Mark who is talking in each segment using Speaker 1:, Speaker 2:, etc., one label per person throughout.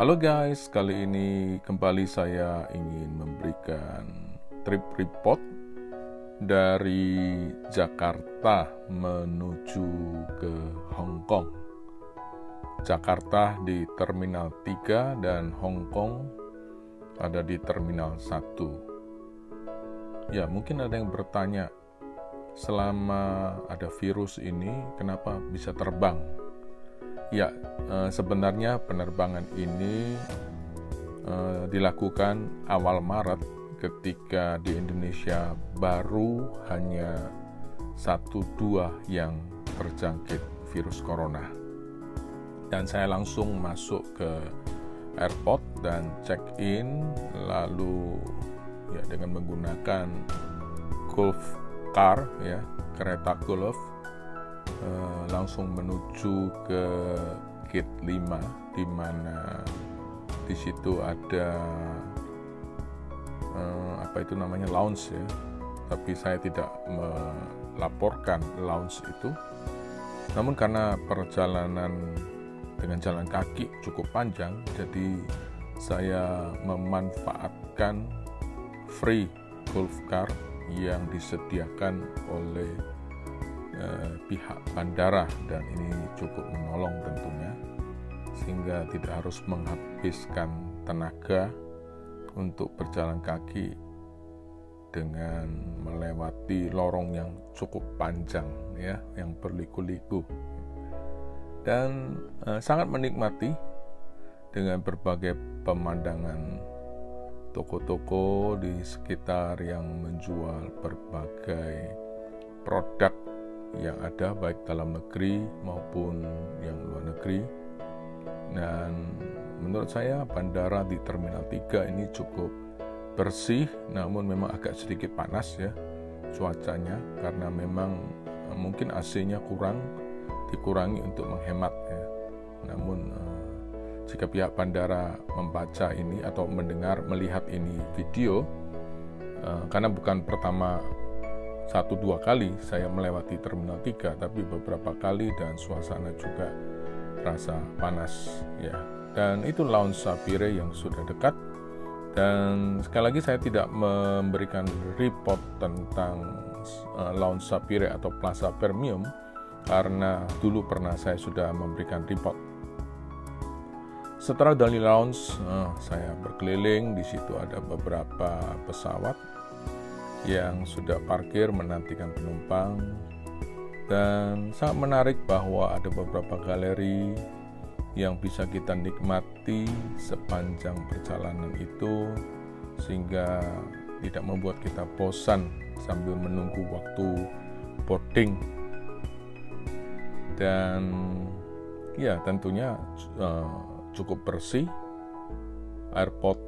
Speaker 1: Halo guys, kali ini kembali saya ingin memberikan trip report dari Jakarta menuju ke Hong Kong. Jakarta di Terminal 3 dan Hong Kong ada di Terminal 1. Ya, mungkin ada yang bertanya, selama ada virus ini kenapa bisa terbang? Ya, sebenarnya penerbangan ini dilakukan awal Maret ketika di Indonesia baru hanya 1-2 yang terjangkit virus corona. Dan saya langsung masuk ke airport dan check-in, lalu ya dengan menggunakan golf car, ya, kereta golf, langsung menuju ke gate 5 di mana di situ ada lounge, ya. Tapi saya tidak melaporkan lounge itu. Namun karena perjalanan dengan jalan kaki cukup panjang, jadi saya memanfaatkan free golf car yang disediakan oleh pihak bandara, dan ini cukup menolong tentunya, sehingga tidak harus menghabiskan tenaga untuk berjalan kaki dengan melewati lorong yang cukup panjang, ya, yang berliku-liku, dan sangat menikmati dengan berbagai pemandangan toko-toko di sekitar yang menjual berbagai produk yang ada baik dalam negeri maupun yang luar negeri. Dan menurut saya bandara di Terminal 3 ini cukup bersih, namun memang agak sedikit panas, ya, cuacanya, karena memang mungkin AC-nya dikurangi untuk menghemat, ya. Namun jika pihak bandara membaca ini atau melihat ini video, karena bukan pertama 1-2 kali saya melewati Terminal 3, tapi beberapa kali, dan suasana juga rasa panas, ya. Dan itu Lounge Sapire yang sudah dekat. Dan sekali lagi saya tidak memberikan report tentang Lounge Sapire atau Plaza Premium karena dulu pernah saya sudah memberikan report. Setelah dari lounge, saya berkeliling. Di situ ada beberapa pesawat yang sudah parkir menantikan penumpang, dan sangat menarik bahwa ada beberapa galeri yang bisa kita nikmati sepanjang perjalanan itu, sehingga tidak membuat kita bosan sambil menunggu waktu boarding. Dan ya, tentunya cukup bersih. Airport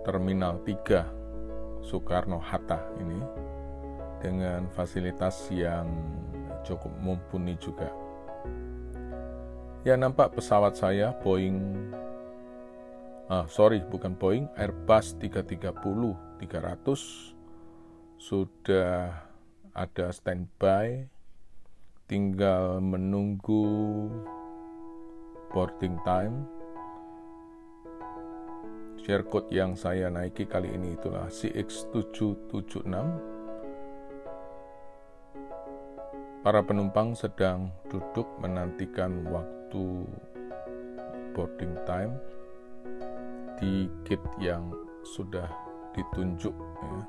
Speaker 1: Terminal 3 Soekarno-Hatta ini dengan fasilitas yang cukup mumpuni juga. Ya, nampak pesawat saya Airbus 330-300 sudah ada standby, tinggal menunggu boarding time. Share code yang saya naiki kali ini itulah CX776. Para penumpang sedang duduk menantikan waktu boarding time di gate yang sudah ditunjuk, ya.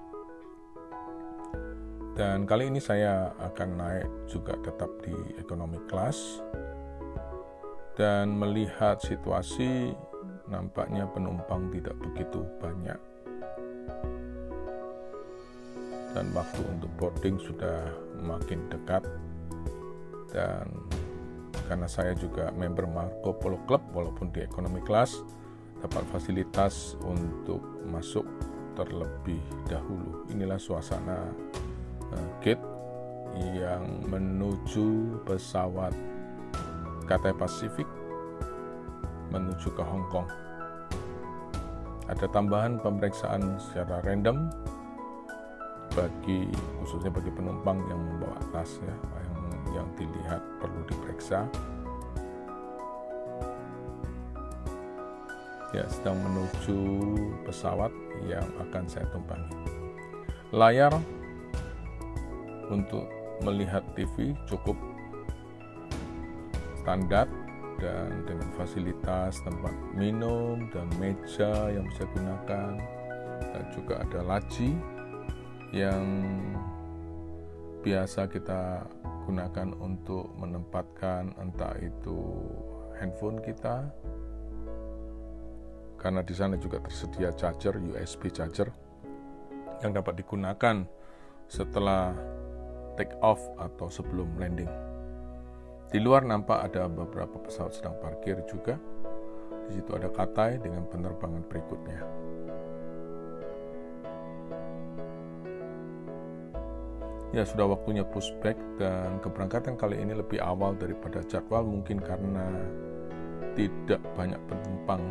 Speaker 1: Dan kali ini saya akan naik juga tetap di economy class, dan melihat situasi, nampaknya penumpang tidak begitu banyak, dan waktu untuk boarding sudah makin dekat. Dan karena saya juga member Marco Polo Club, walaupun di economy class, dapat fasilitas untuk masuk terlebih dahulu. Inilah suasana gate yang menuju pesawat Cathay Pacific menuju ke Hong Kong. Ada tambahan pemeriksaan secara random khususnya bagi penumpang yang membawa tas, ya, yang dilihat perlu diperiksa. Ya, sedang menuju pesawat yang akan saya tumpangi. Layar untuk melihat TV cukup standar dan dengan fasilitas tempat minum dan meja yang bisa digunakan, dan juga ada laci yang biasa kita gunakan untuk menempatkan entah itu handphone kita, karena di sana juga tersedia charger, USB charger yang dapat digunakan setelah take off atau sebelum landing. Di luar nampak ada beberapa pesawat sedang parkir juga. Di situ ada Cathay dengan penerbangan berikutnya. Ya, sudah waktunya pushback dan keberangkatan kali ini lebih awal daripada jadwal, mungkin karena tidak banyak penumpang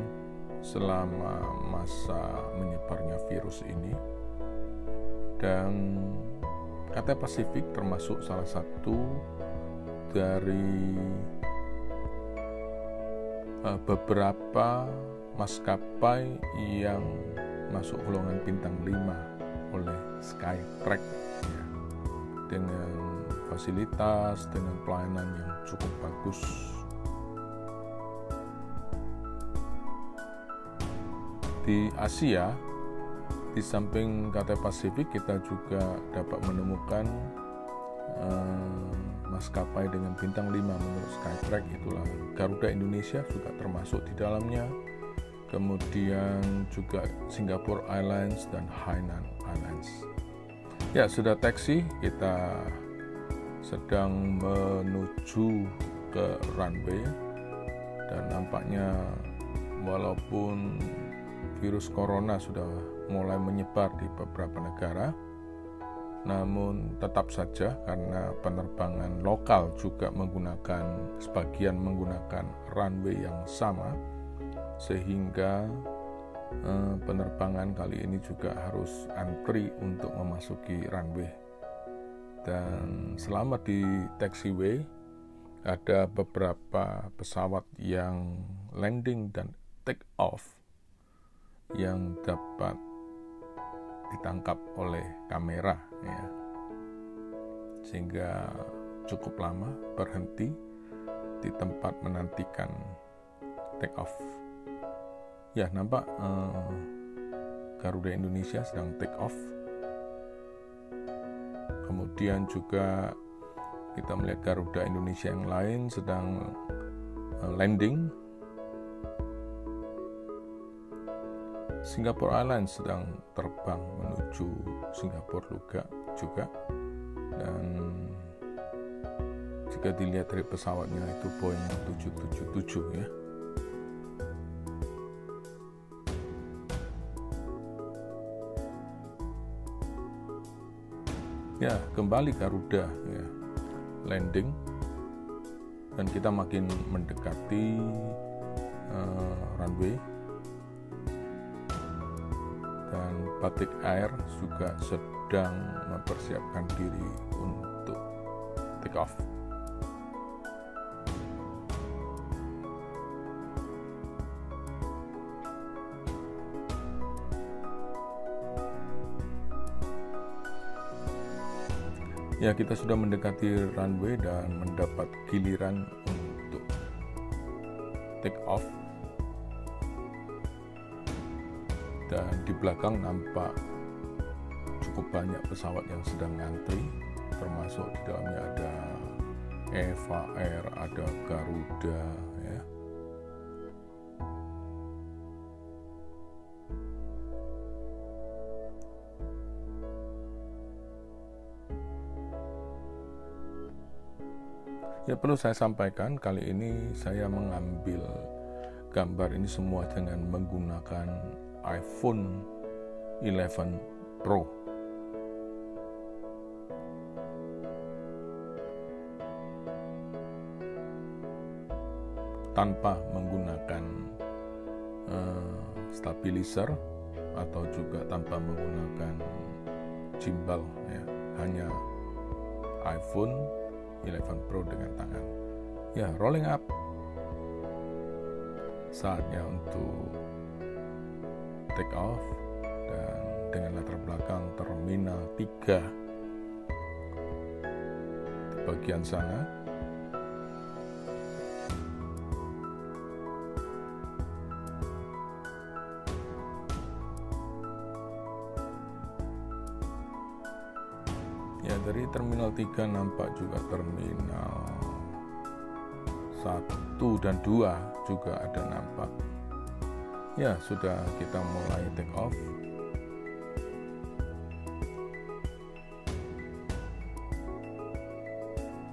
Speaker 1: selama masa menyebarnya virus ini. Dan Cathay Pacific termasuk salah satu dari beberapa maskapai yang masuk golongan bintang 5 oleh Skytrax, ya, dengan fasilitas, dengan pelayanan yang cukup bagus. Di Asia, di samping Cathay Pacific, kita juga dapat menemukan maskapai dengan bintang 5 menurut Skytrax, itulah Garuda Indonesia juga termasuk di dalamnya, kemudian juga Singapore Airlines dan Hainan Airlines. Ya, sudah taksi, kita sedang menuju ke runway, dan nampaknya walaupun virus corona sudah mulai menyebar di beberapa negara, namun tetap saja karena penerbangan lokal juga sebagian menggunakan runway yang sama, sehingga penerbangan kali ini juga harus antri untuk memasuki runway. Dan selama di taxiway ada beberapa pesawat yang landing dan take off yang dapat ditangkap oleh kamera, ya, sehingga cukup lama berhenti di tempat menantikan take off. Ya, nampak Garuda Indonesia sedang take off. Kemudian juga kita melihat Garuda Indonesia yang lain sedang landing. Singapore Airlines sedang terbang menuju Singapura juga, dan jika dilihat dari pesawatnya itu Boeing 777, ya. Ya, kembali Garuda, ya, landing, dan kita makin mendekati runway, dan Batik Air juga sedang mempersiapkan diri untuk take off. Ya, kita sudah mendekati runway dan mendapat giliran untuk take off. Dan di belakang nampak cukup banyak pesawat yang sedang ngantri, termasuk di dalamnya ada Eva Air, ada Garuda, ya. Ya, perlu saya sampaikan, kali ini saya mengambil gambar ini semua dengan menggunakan iPhone 11 Pro. Tanpa menggunakan stabilizer atau juga tanpa menggunakan gimbal, ya. Hanya iPhone 11 Pro dengan tangan. Ya, rolling up. Saatnya untuk take off dan dengan latar belakang Terminal 3 di bagian sana. Ya, dari Terminal 3 nampak juga Terminal 1 dan 2 juga ada nampak. Ya, sudah kita mulai take off.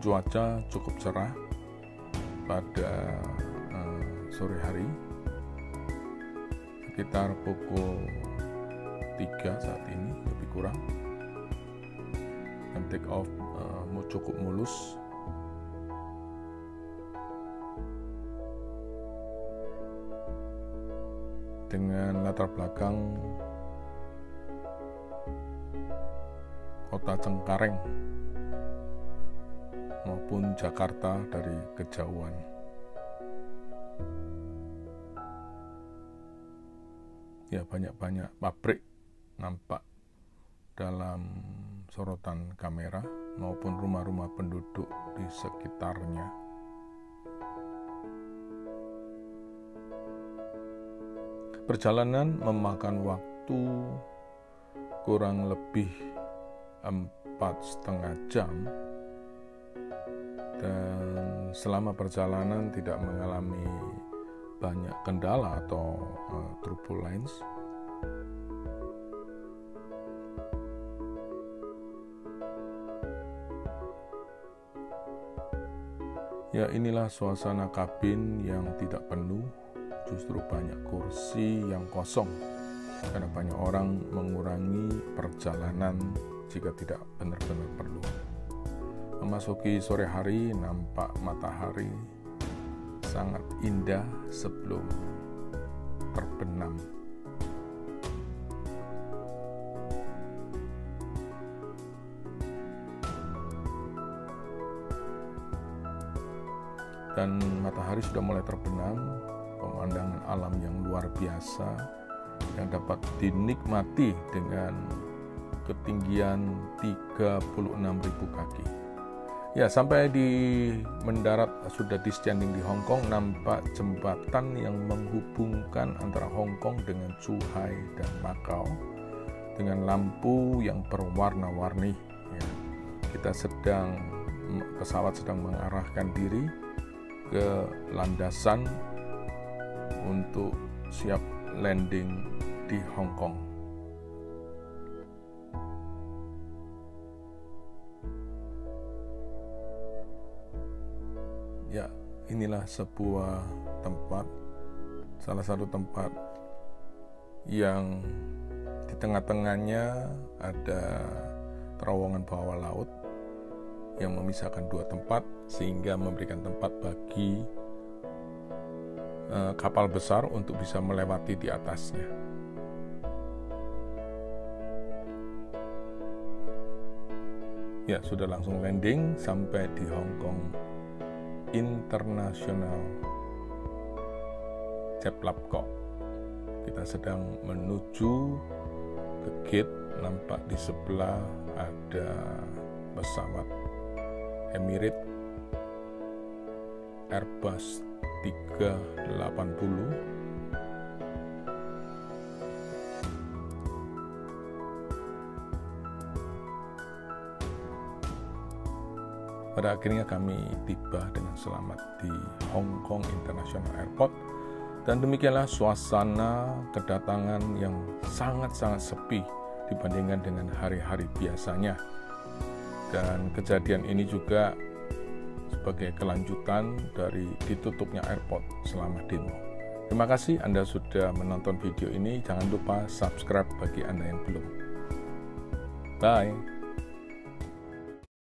Speaker 1: Cuaca cukup cerah pada sore hari, sekitar pukul 3 saat ini lebih kurang, dan take off cukup mulus. Dengan latar belakang kota Cengkareng maupun Jakarta dari kejauhan. Ya, banyak-banyak pabrik nampak dalam sorotan kamera maupun rumah-rumah penduduk di sekitarnya. Perjalanan memakan waktu kurang lebih 4,5 jam, dan selama perjalanan tidak mengalami banyak kendala atau turbulence. Ya, inilah suasana kabin yang tidak penuh, justru banyak kursi yang kosong karena banyak orang mengurangi perjalanan jika tidak benar-benar perlu. Memasuki sore hari, nampak matahari sangat indah sebelum terbenam. Dan matahari sudah mulai terbenam, pemandangan alam yang luar biasa yang dapat dinikmati dengan ketinggian 36.000 kaki. Ya, sampai di mendarat sudah di standing di Hong Kong, nampak jembatan yang menghubungkan antara Hong Kong dengan Zhuhai dan Macau dengan lampu yang berwarna-warni. Ya, pesawat sedang mengarahkan diri ke landasan untuk siap landing di Hong Kong. Ya, inilah sebuah tempat, salah satu tempat yang di tengah-tengahnya ada terowongan bawah laut yang memisahkan dua tempat sehingga memberikan tempat bagi kapal besar untuk bisa melewati di atasnya. Ya, sudah langsung landing sampai di Hong Kong International Ceplapkok. Kita sedang menuju ke gate, nampak di sebelah ada pesawat Emirates Airbus 380. Pada akhirnya kami tiba dengan selamat di Hong Kong International Airport, dan demikianlah suasana kedatangan yang sangat-sangat sepi dibandingkan dengan hari-hari biasanya. Dan kejadian ini juga sebagai kelanjutan dari ditutupnya airport selama demo. Terima kasih Anda sudah menonton video ini. Jangan lupa subscribe bagi Anda yang belum. Bye.